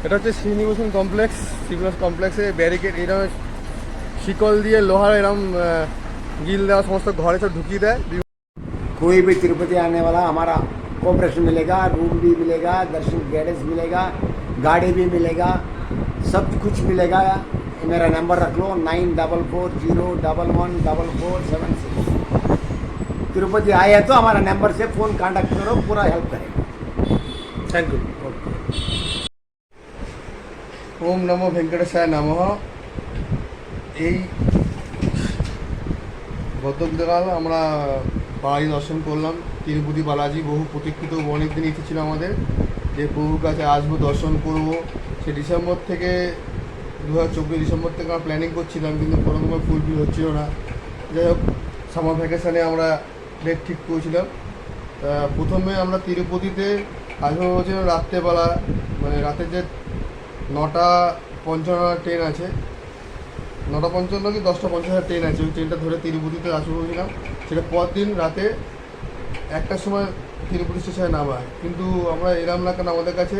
এটা হচ্ছে শ্রীনিবাসন কমপ্লেক্স। শ্রীনিবাস কমপ্লেক্সে ব্যারিকেড এরকম শিকল দিয়ে লোহার এরকম গিল দেওয়া সমস্ত ঘরে সব ঢুকিয়ে দেয়। कोई भी तिरुपति आने वाला हमारा कोऑपरेशन मिलेगा, रूम भी मिलेगा, दर्शन गाइडेंस मिलेगा, गाड़ी भी मिलेगा, सब कुछ मिलेगा। मेरा नंबर रख लो 9440114476। तिरुपति आए तो हमारा नंबर से फ़ोन कांटेक्ट करो, पूरा हेल्प करेगा। Thank you. ओम नमो वेंकटेशाय नमः। এই গতকাল আমরা বাড়ি দর্শন করলাম তিরুপতি বালাজি। বহু প্রতীক্ষিত, অনেক দিন ইচ্ছে ছিল আমাদের যে প্রভুর কাছে আসবো, দর্শন করব। সে ডিসেম্বর থেকে 2024 ডিসেম্বর থেকে আমরা প্ল্যানিং করছিলাম, কিন্তু কোনো রকম ফুলফিল হচ্ছিল না। যাই হোক, সামার ভ্যাকেশানে আমরা ডেট ঠিক করেছিলাম। প্রথমে আমরা তিরুপতিতে আসবো বলছিলাম রাত্রেবেলা, মানে রাতের যে 9:55 ট্রেন আছে, 9:55 কি 10:50 ট্রেন আছে, ওই ট্রেনটা ধরে তিরুপতিতে আসবো বলছিলাম। সেটা পরদিন রাতে 1টার সময় তিরুপতি স্টেশনে নামায়। কিন্তু আমরা এলাম না, কারণ আমাদের কাছে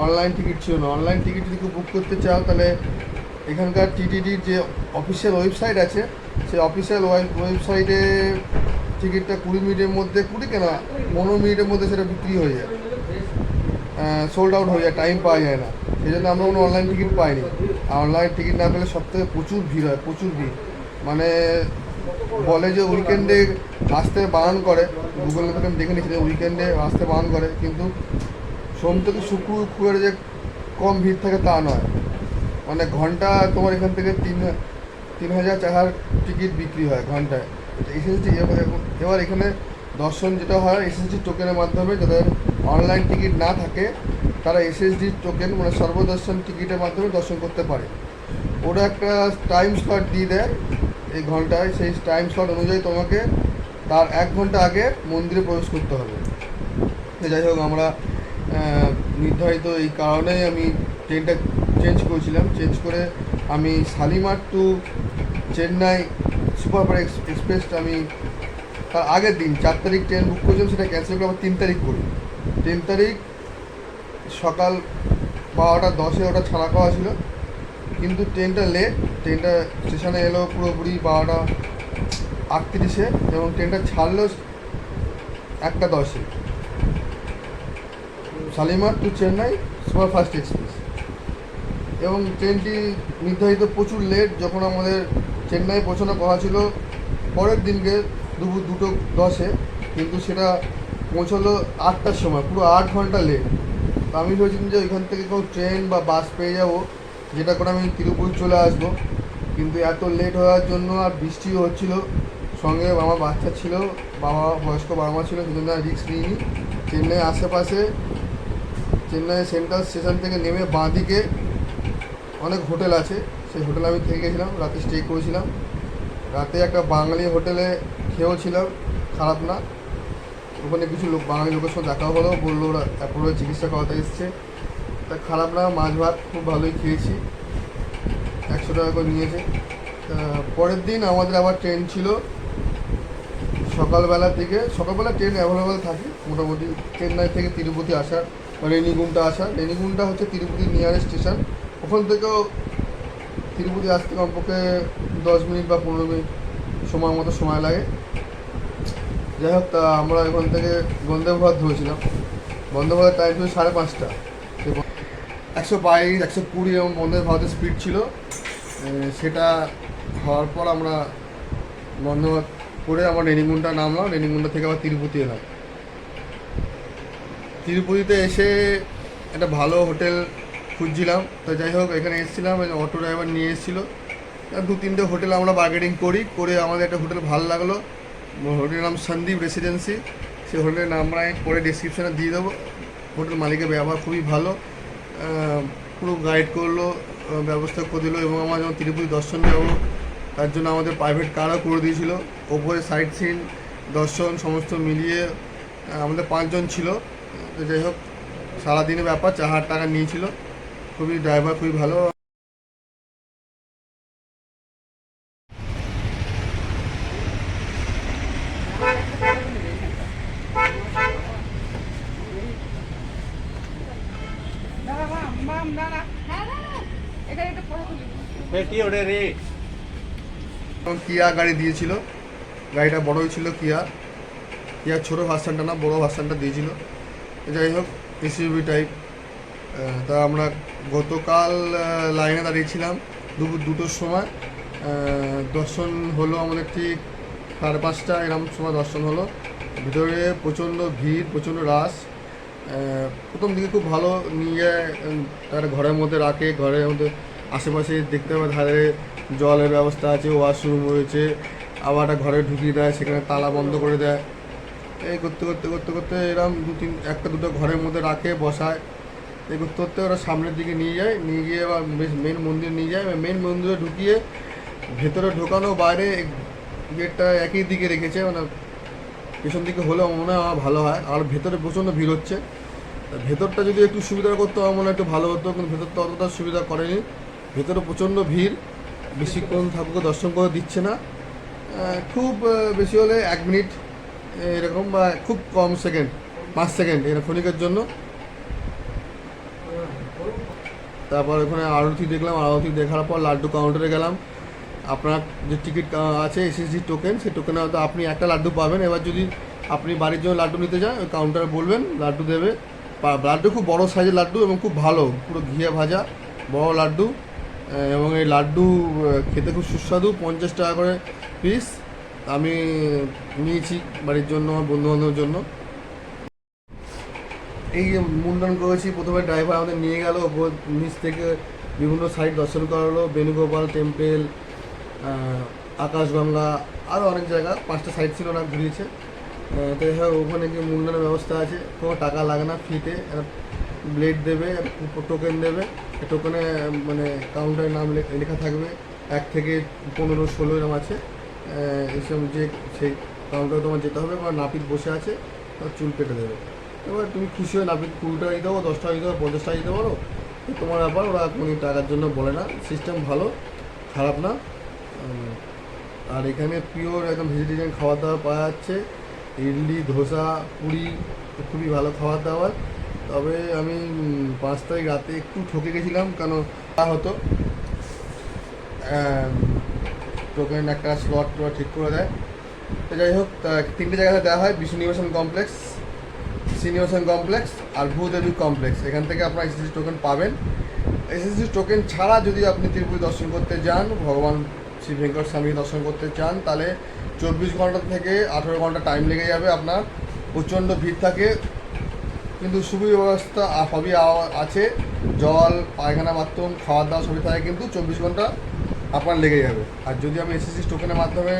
অনলাইন টিকিট ছিল না। অনলাইন টিকিট যদি কেউ বুক করতে চাও, তাহলে এখানকার টিটিডির যে অফিসিয়াল ওয়েবসাইট আছে, সেই অফিসিয়াল ওয়েবসাইটে টিকিটটা 20 মিনিটের মধ্যে, 20 কেন 15 মিনিটের মধ্যে সেটা বিক্রি হয়ে যায়, সোল্ড আউট হয়ে যায়, টাইম পাওয়া যায় না। সেই জন্য আমরা কোনো অনলাইন টিকিট পাইনি। আর অনলাইন টিকিট না পেলে সবথেকে প্রচুর ভিড় হয়, প্রচুর ভিড়। মানে বলে যে উইকেন্ডে আসতে বারণ করে, গুগলে থেকে আমি দেখে নিচ্ছি যে উইকেন্ডে আসতে বারণ করে, কিন্তু সোম থেকে শুক্র যে কম ভিড় থাকে তা নয়। মানে ঘন্টা তোমার এখান থেকে 3,000-4,000 টিকিট বিক্রি হয় ঘন্টায়। এসএসডি এবার এখানে দর্শন যেটা হয় এসএসডি টোকেনের মাধ্যমে। যাদের অনলাইন টিকিট না থাকে তারা এসএসডি টোকেন, মানে সর্বদর্শন টিকিটের মাধ্যমে দর্শন করতে পারে। ওরা একটা টাইম স্লট দিয়ে দেয় এই ঘন্টায়, সেই টাইম স্লট অনুযায়ী তোমাকে তার 1 ঘন্টা আগে মন্দিরে প্রবেশ করতে হবে। যাই হোক, আমরা নির্ধারিত এই কারণেই আমি ট্রেনটা চেঞ্জ করেছিলাম। চেঞ্জ করে আমি শালিমার টু চেন্নাই সুপারফাস্ট এক্সপ্রেসটা আমি তার আগের দিন 4 তারিখ ট্রেন বুক করেছিলাম, সেটা ক্যান্সেল করে আবার 3 তারিখ করি। 3 তারিখ সকাল 12:10 ওটা ছাড়া পাওয়া ছিল, কিন্তু ট্রেনটা লেট। ট্রেনটা স্টেশনে এলো পুরোপুরি 12:38 এবং ট্রেনটা ছাড়লো 1:10। Shalimar to Chennai superfast express. এবং ট্রেনটি নির্ধারিত প্রচুর লেট। যখন আমাদের চেন্নাই পৌঁছানোর কথা ছিল পরের দিনকে দুপুর 2:10, কিন্তু সেটা পৌঁছলো 8টার সময়, পুরো 8 ঘন্টা লেট। তো আমি ভেবেছিলাম যে ওইখান থেকে কোনো ট্রেন বা বাস পেয়ে যাবো, যেটা করে আমি তিরুপতি চলে আসবো। কিন্তু এত লেট হওয়ার জন্য, আর বৃষ্টিও হচ্ছিলো, সঙ্গে আমার বাচ্চা ছিল, বয়স্ক বাবা মা ছিল, সেজন্য রিস্ক নিইনি। চেন্নাই আশেপাশে, চেন্নাই সেন্ট্রাল স্টেশন থেকে নেমে বাঁদিকে অনেক হোটেল আছে, সেই হোটেলে আমি থেকে গেছিলাম, রাতে স্টে করেছিলাম। রাতে একটা বাঙালি হোটেলে খেয়েওছিলাম, খারাপ না। ওখানে কিছু লোক, বাঙালি লোকের সঙ্গে দেখা হলো, বললো ওরা অ্যাপোলো চিকিৎসা করাতে এসছে, তা খারাপ না। মাছ ভাত খুব ভালোই খেয়েছি, 100 টাকা করে নিয়েছে। পরের দিন আমাদের আবার ট্রেন ছিল সকালবেলা থেকে। সকালবেলা ট্রেন অ্যাভেলেবেল থাকে মোটামুটি, চেন্নাই থেকে তিরুপতি আসার বা রেনিগুন্টা আসার। রেনিগুন্টা হচ্ছে তিরুপতির নিয়ারেস্ট স্টেশন। ওখান থেকেও তিরুপতি আসতে কমপক্ষে 10 মিনিট বা 15 মিনিট সময় লাগে। যাই হোক, তা আমরা এখান থেকে বন্দে ভারত ধরেছিলাম। বন্দে ভারত টাইম ছিল 5:30। 122, 120 এবং বন্দে ভারতের স্পিড ছিল। সেটা হওয়ার পর আমরা বন্দে ভারত করে আমরা রেনিগুন্টা নামলাম। রেনিগুন্টা থেকে আবার তিরুপতি এলাম। তিরুপতিতে এসে একটা ভালো হোটেল খুঁজছিলাম। তো যাই হোক, এখানে এসেছিলাম, অটো ড্রাইভার নিয়ে এসেছিলো। 2-3টে হোটেল আমরা বার্গেনিং করে আমাদের একটা হোটেল ভালো লাগলো। হোটেলের নাম সন্দীপ রেসিডেন্সি। সেই হোটেলের নাম আমরা পরে ডিসক্রিপশানে দিয়ে দেবো। হোটেল মালিকের ব্যবহার খুবই ভালো, পুরো গাইড করলো, ব্যবস্থা করে দিল। এবং আমরা যখন তিরুপতি দর্শন যাবো তার জন্য আমাদের প্রাইভেট কারও করে দিয়েছিলো। ওপরে সাইট সিন, দর্শন সমস্ত মিলিয়ে আমাদের 5 জন ছিল। যাই হোক, সারাদিনের ব্যাপার, 4,000 টাকা নিয়েছিল। ড্রাইভার খুবই ভালো। দাদা কিয়া গাড়ি দিয়েছিল, গাড়িটা বড়ই ছিল, কিয়া ছোটো ভার্সানটা না, বড়ো ভার্সানটা দিয়েছিল। যাই হোক, এসইউভি টাইপ। তা আমরা গতকাল লাইনে দাঁড়িয়েছিলাম দুপুর 2টোর সময়। দর্শন হলো আমাদের ঠিক 5:30 এরকম সময় দর্শন হলো। ভিতরে প্রচণ্ড ভিড়, প্রচণ্ড রাশ। প্রথম দিকে খুব ভালো নিয়ে যায়, তার ঘরের মধ্যে রাখে, ঘরের মধ্যে আশেপাশে দেখতে হবে ধারে জলের ব্যবস্থা আছে, ওয়াশরুম রয়েছে, আবার একটা ঘরে ঢুকিয়ে দেয়, সেখানে তালা বন্ধ করে দেয়। এই করতে করতে করতে করতে এরকম একটা দুটো ঘরের মধ্যে রাখে, বসায়। এই করতে করতে ওরা সামনের দিকে নিয়ে যায়, নিয়ে গিয়ে আবার মেন মন্দির নিয়ে যায়। মেন মন্দিরে ঢুকিয়ে ভেতরে ঢোকানো, বাইরে গেটটা একই দিকে রেখেছে, মানে পেছন দিকে হলেও মনে হয় আমার ভালো হয়। আর ভেতরে প্রচণ্ড ভিড় হচ্ছে। ভেতরটা যদি একটু সুবিধা করতো আমার মনে হয় একটু ভালো হতো, কিন্তু ভেতরটা অতটা সুবিধা করেনি। ভেতরে প্রচণ্ড ভিড়, বেশিক্ষণ ঠাকুরকে দর্শন করে দিচ্ছে না। খুব বেশি হলে 1 মিনিট এরকম, বা খুব কম সেকেন্ড, 5 সেকেন্ড এরকম ক্ষণিকের জন্য। তারপর ওখানে আরতি দেখলাম, আরতি দেখার পর লাড্ডু কাউন্টারে গেলাম। আপনার যে টিকিট আছে এসএসডি টোকেন, সেই টোকেনে হয়তো আপনি একটা লাড্ডু পাবেন। এবার যদি আপনি বাড়ির জন্য লাড্ডু নিতে যান, ওই কাউন্টারে বলবেন, লাড্ডু দেবে। লাড্ডু খুব বড় সাইজের লাড্ডু এবং খুব ভালো, পুরো ঘিয়ে ভাজা বড় লাড্ডু। এবং এই লাড্ডু খেতে খুব সুস্বাদু, 50 টাকা করে পিস। আমি নিয়েছি বাড়ির জন্য, আমার বন্ধুবান্ধবের জন্য। এই যে মুন্ডন করেছি, প্রথমে ড্রাইভার আমাদের নিয়ে গেল ওপর নিচ থেকে বিভিন্ন সাইট দর্শন করালো, বেণুগোপাল টেম্পেল, আকাশগঙ্গা, আরও অনেক জায়গা, 5টা সাইট ছিল, না ঘুরিয়েছে। তো হ্যাঁ, ওখানে কি মুন্ডনের ব্যবস্থা আছে, কোনো টাকা লাগে না, ফ্রিতে। ব্লেড দেবে, টোকেন দেবে, টোকেনে মানে কাউন্টারের নাম লেখা থাকবে, 1 থেকে 15, 16 এরকম আছে। এসব যে সেই কাউন্টারে তোমার যেতে হবে, বা নাপিত বসে আছে, চুল কেটে দেবে। এবার তুমি খুশি হয়ে নাপিত 20 টাকা দিতে পারো, 10 টাকা দিতে পারো, 50 টাকা দিতে পারো, তোমার ব্যাপার। ওরা কোনো টাকার জন্য বলে না, সিস্টেম ভালো, খারাপ না। আর এখানে পিওর একদম ভেজিটেরিয়ান খাবার দাবার পাওয়া যাচ্ছে, ইডলি, ধোসা, পুরি, খুবই ভালো খাবার দাবার। তবে আমি 5 তারিখ রাতে একটু ঠকে গেছিলাম, কেন তা হতো টোকেন একটা স্লট ঠিক করে দেয়। তো যাই হোক, 3টে জায়গাতে দেওয়া হয়: বিষ্ণু নিবাসন কমপ্লেক্স, শ্রীনিবাসন কমপ্লেক্স আর ভূদেবী কমপ্লেক্স। এখান থেকে আপনারা এসএসডি টোকেন পাবেন। এসএসডি টোকেন ছাড়া যদি আপনি তিরুপতি দর্শন করতে যান, ভগবান শ্রী ভেঙ্কট স্বামী দর্শন করতে চান, তাহলে 24 ঘন্টা থেকে 18 ঘন্টা টাইম লেগে যাবে আপনার। প্রচণ্ড ভিড় থাকে, কিন্তু সুব্যবস্থা সবই আছে, জল, পায়খানা, বাথরুম, খাওয়ার দাওয়া সবই থাকে, কিন্তু 24 ঘন্টা আপনার লেগে যাবে। আর যদি আপনি এসএসডি টোকেনের মাধ্যমে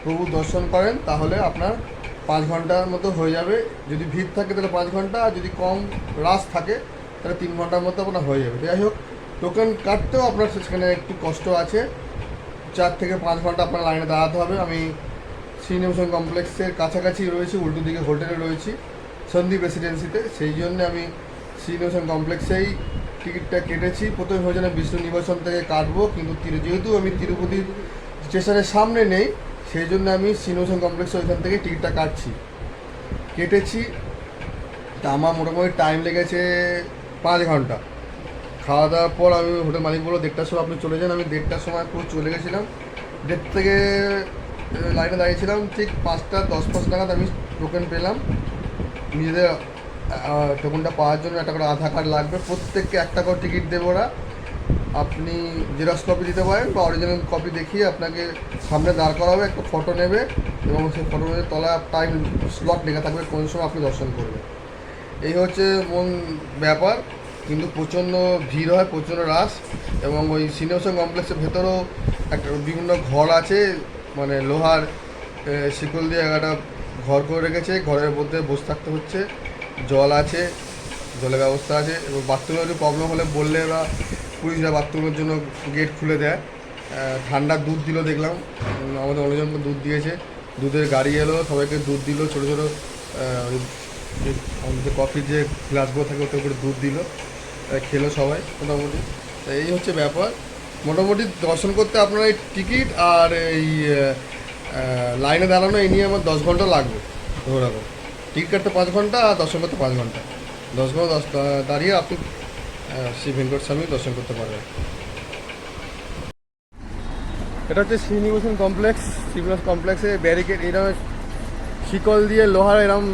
প্রভু দর্শন করেন, তাহলে আপনার 5 ঘন্টার মতো হয়ে যাবে। যদি ভিড় থাকে তাহলে 5 ঘন্টা, আর যদি কম রাশ থাকে তাহলে 3 ঘন্টার মতো আপনার হয়ে যাবে। যাই হোক, টোকেন কাটতেও আপনার সেখানে একটু কষ্ট আছে, 4 থেকে 5 ঘন্টা আপনার লাইনে দাঁড়াতে হবে। আমি শ্রীনিবাসন কমপ্লেক্সের কাছাকাছি রয়েছি, উল্টো দিকে হোটেলে রয়েছি, সন্দীপ রেসিডেন্সিতে। সেই জন্য আমি শ্রীনিবাসন কমপ্লেক্সেই টিকিটটা কেটেছি। প্রথমে হয়েছিল বিষ্ণু নিবাসন থেকে কাটবো, কিন্তু যেহেতু আমি তিরুপতি স্টেশনের সামনে নেই, সেই জন্য আমি শ্রীনিবাসন কমপ্লেক্সে ওইখান থেকে টিকিটটা কেটেছি। তা আমার মোটামুটি টাইম লেগেছে 5 ঘন্টা। খাওয়া দাওয়ার পর আমি হোটেল মালিক বললো 1টার সময় আপনি চলে যান। আমি 1টার সময় পুরো চলে গেছিলাম। 1:30 থেকে লাইনে দাঁড়িয়েছিলাম, ঠিক 5টা 10-5 নাগাদ আমি টোকেন পেলাম। নিজেদের টোকেনটা পাওয়ার জন্য একটা করে আধার কার্ড লাগবে, প্রত্যেককে একটা করে টিকিট দেবে ওরা। আপনি জেরক্স কপি দিতে পারেন, বা অরিজিনাল কপি দেখিয়ে আপনাকে সামনে দাঁড় করা হবে, একটা ফটো নেবে, এবং সেই ফটোর মধ্যে তলায় টাইম স্লট লেখা থাকবে কোন সময় আপনি দর্শন করবেন। এই হচ্ছে ব্যাপার। কিন্তু প্রচণ্ড ভিড় হয়, প্রচণ্ড রাশ। এবং ওই শ্রীনিবাসন কমপ্লেক্সের ভেতরেও একটা বিভিন্ন ঘর আছে, মানে লোহার শিকল দিয়ে একটা ঘর করে রেখেছে, ঘরের মধ্যে বসে থাকতে হচ্ছে। জল আছে, জলের ব্যবস্থা আছে, এবং বাথরুমের একটু প্রবলেম হলে বললে ওরা পুলিশরা বাথরুমের জন্য গেট খুলে দেয়। ঠান্ডা দুধ দিল দেখলাম, আমাদের অনেকজনকে দুধ দিয়েছে, দুধের গাড়ি এলো, সবাইকে দুধ দিল, ছোটো ছোটো আমাদের কফির যে গ্লাসগুলো থাকে ওতে করে দুধ দিল, খেলো সবাই মোটামুটি। এই হচ্ছে ব্যাপার। মোটামুটি দর্শন করতে আপনার এই টিকিট আর এই লাইনে দাঁড়ানো, এই নিয়ে আমার 10 ঘন্টা লাগবে ধরে রাখুন। টিকিট কাটতে 5 ঘন্টা, আর দর্শন করতে 5 ঘন্টা। 10 ঘন্টা দাঁড়িয়ে আপনি শ্রী ভেঙ্কট স্বামী দর্শন করতে পারবেন। এটা হচ্ছে শ্রীনিবাসন কমপ্লেক্স। শ্রীনিবাসন কমপ্লেক্সে ব্যারিকেড এরকম শিকল দিয়ে লোহার এরকম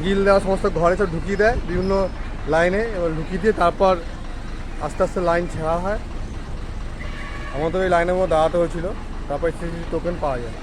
গিল দেওয়া সমস্ত ঘরে সব ঢুকিয়ে দেয় বিভিন্ন লাইনে, এবার ঢুকিয়ে দিয়ে তারপর আস্তে আস্তে লাইন ছেঁড়া হয়। আমাদের ওই লাইনের মধ্যে দাঁড়াতে হয়েছিল, তারপর টোকেন পাওয়া যায়।